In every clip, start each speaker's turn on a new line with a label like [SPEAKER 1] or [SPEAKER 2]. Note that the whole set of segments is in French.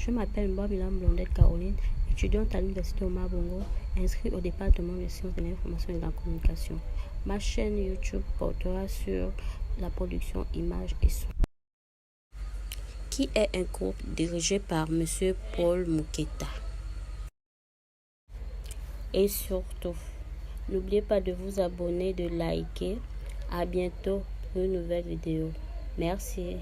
[SPEAKER 1] Je m'appelle Mbamila Blondette Caroline, étudiante à l'Université Omar Bongo, inscrite au département de sciences de l'information et de la communication. Ma chaîne YouTube portera sur la production images et son. Qui est un groupe dirigé par M. Paul Mouketa. Et surtout, n'oubliez pas de vous abonner, de liker. À bientôt pour une nouvelle vidéo. Merci.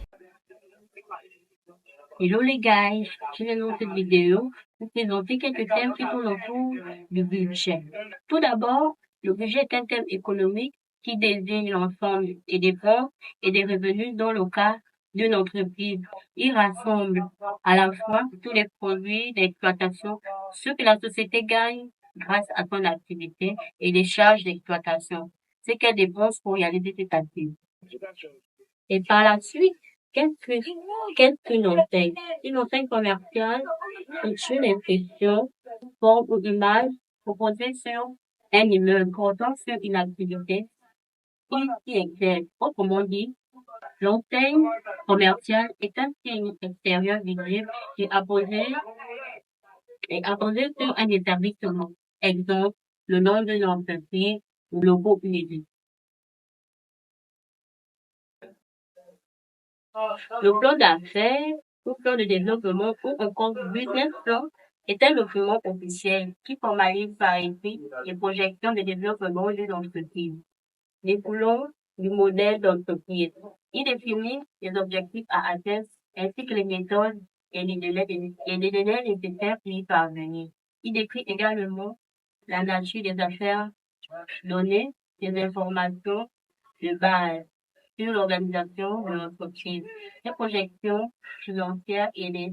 [SPEAKER 2] Hello les gars, je viens dans cette vidéo vous présenter quelques thèmes qui tournent autour du budget. Tout d'abord, le budget est un thème économique qui désigne l'ensemble des dépenses et des revenus dans le cas d'une entreprise. Il rassemble à la fois tous les produits d'exploitation, ce que la société gagne grâce à son activité et les charges d'exploitation, ce qu'elle dépense pour réaliser cette activité. Et par la suite, qu'est-ce qu'une enseigne? Une enseigne commerciale est une impression, forme ou image proposée sur un immeuble portant sur une activité qui exerce. Autrement dit, l'enseigne commerciale est un signe extérieur visible et apposé sur un établissement. Exemple, le nom de l'entreprise ou le logo unique. Le plan d'affaires ou plan de développement ou encore business plan est un document officiel qui formalise par écrit les projections de développement d'une entreprise, découlant du modèle d'entreprise. Il définit les objectifs à atteindre ainsi que les méthodes et les délais nécessaires pour y parvenir. Il décrit également la nature des affaires données, des informations de base sur l'organisation de l'entreprise, les projections financières et les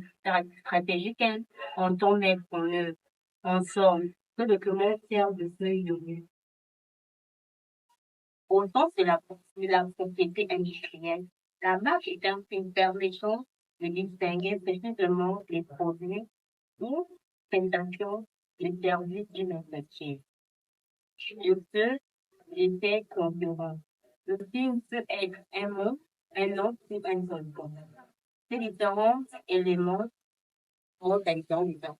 [SPEAKER 2] stratégies qu'elle entend mettre en œuvre. En somme, ce document sert de feuille de route. Au sens de la propriété industrielle, la marque est un signe permettant de distinguer précisément les produits ou prestations de services d'une entreprise. De ceux de ses concurrents. Le signe peut être un mot, un nom ou un slogan. Ces différents éléments montrent un exemple.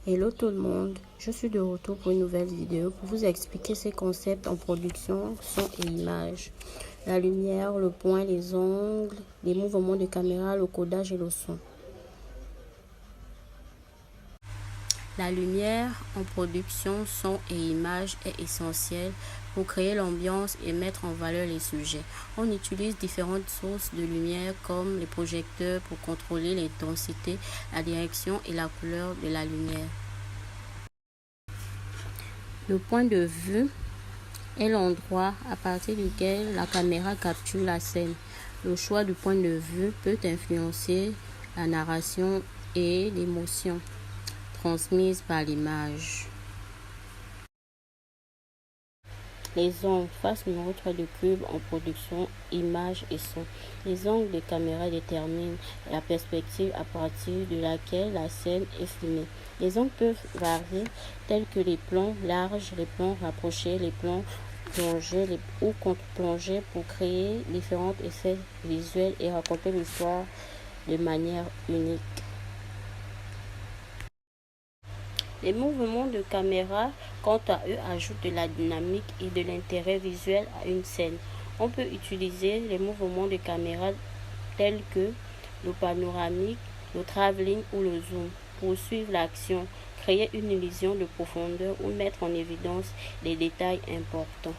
[SPEAKER 1] Hello tout le monde, je suis de retour pour une nouvelle vidéo pour vous expliquer ces concepts en production, son et image. La lumière, le point, les angles, les mouvements de caméra, le codage et le son. La lumière en production, son et image est essentielle pour créer l'ambiance et mettre en valeur les sujets. On utilise différentes sources de lumière comme les projecteurs pour contrôler l'intensité, la direction et la couleur de la lumière. Le point de vue est l'endroit à partir duquel la caméra capture la scène. Le choix du point de vue peut influencer la narration et l'émotion transmise par l'image. Les angles, phase numéro 3 de cube en production, image et son. Les angles de caméra déterminent la perspective à partir de laquelle la scène est filmée. Les angles peuvent varier, tels que les plans larges, les plans rapprochés, les plans plongés ou contre-plongés, pour créer différents effets visuels et raconter l'histoire de manière unique. Les mouvements de caméra, quant à eux, ajoutent de la dynamique et de l'intérêt visuel à une scène. On peut utiliser les mouvements de caméra tels que le panoramique, le travelling ou le zoom pour suivre l'action, créer une illusion de profondeur ou mettre en évidence des détails importants.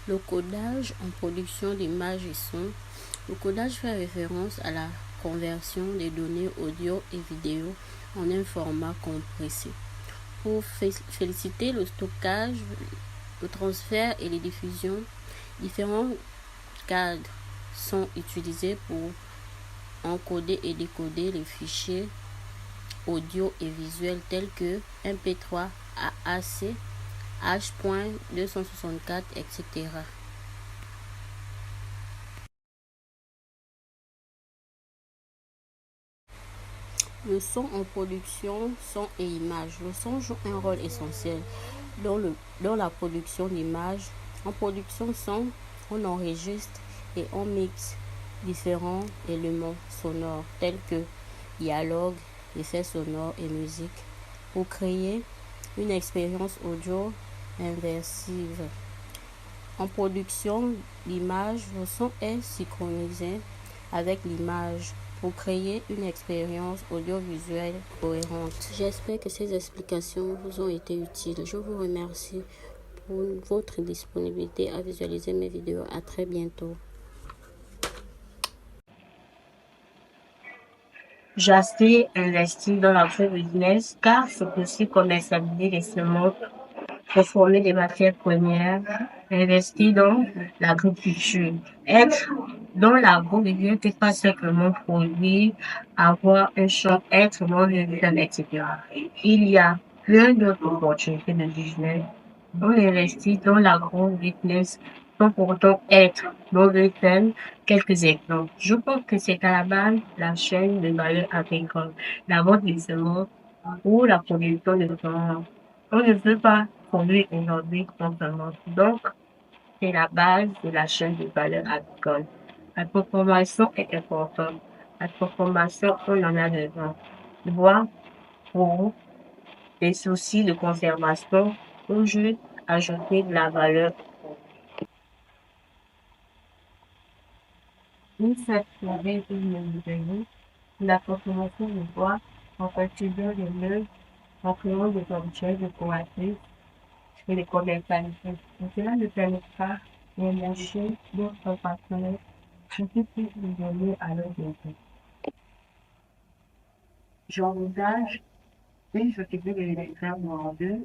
[SPEAKER 1] Le codage en production d'images et sons. Le codage fait référence à la conversion des données audio et vidéo en un format compressé. Pour féliciter le stockage, le transfert et les diffusions, différents cadres sont utilisés pour encoder et décoder les fichiers audio et visuels tels que MP3, AAC, H.264, etc. Le son en production, son et images. Le son joue un rôle essentiel dans la production d'images. En production son, on enregistre et on mixe différents éléments sonores tels que dialogue, effets sonores et musique pour créer une expérience audio immersive. En production d'image, le son est synchronisé avec l'image pour créer une expérience audiovisuelle cohérente. J'espère que ces explications vous ont été utiles. Je vous remercie pour votre disponibilité à visualiser mes vidéos. À très bientôt.
[SPEAKER 2] J'ai assez investi dans l'agro-business car c'est aussi commercialiser les semences, transformer des matières premières, investir dans l'agriculture. Être dans l'agro-business, c'est pas simplement produire, avoir un champ, être dans le business, etc. Il y a plein d'autres opportunités de business. On investit dans l'agro-business sans pourtant être dans le thème. Quelques exemples. Je pense que c'est à la base la chaîne de valeur agricole, la vente des semences ou la production de semences. On ne peut pas produire aujourd'hui constamment. Donc, c'est la base de la chaîne de valeur agricole. La transformation est importante. La transformation, on en a besoin. Bois, pour des soucis de conservation, ou juste ajouter de la valeur. Une fois trouvé une nouvelle, la consommation de bois en cultivant les meubles, en créant des objets décoratifs et des commercialisations. Cela ne permet pas de lâcher d'autres partenaires qui puissent nous donner à leur besoin. J'envisage une société de l'électricité en deux,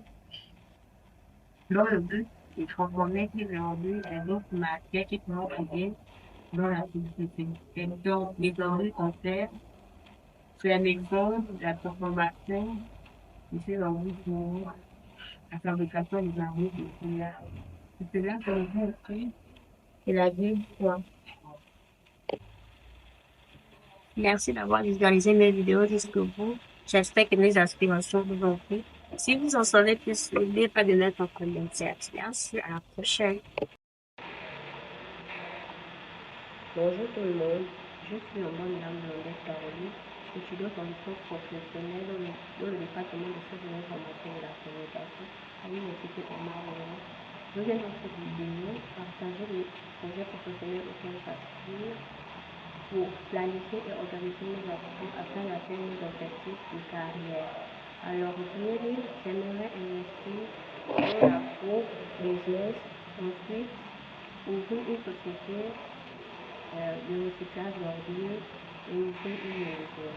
[SPEAKER 2] dont le but est de transformer ces vendus en d'autres matières qui pourront aider dans la société. Et donc, les enjeux concernent c'est un exemple de la transformation de ces enjeux pour la fabrication des enjeux de couleurs. C'est cela que nous aussi et la vie soit. Merci d'avoir visualisé mes vidéos jusqu'au bout. J'espère que mes inspirations vous ont plu. Si vous en savez plus, n'oubliez pas de mettre en commentaire. Merci, à la prochaine.
[SPEAKER 1] Bonjour tout le monde, je suis en bonne dame Blondette Caroline, étudiante en licence professionnelle dans le département de sciences de l'information et de la communication à l'université Omar Bongo. Je viens dans cette vidéo partager mes projets professionnels auxquels j'aspire pour planifier et organiser mes actions afin d'atteindre mes objectifs de carrière. Alors, premièrement, j'aimerais investir dans la business, ensuite ouvrir une société de recyclage d'ordures et ouvrir une maison.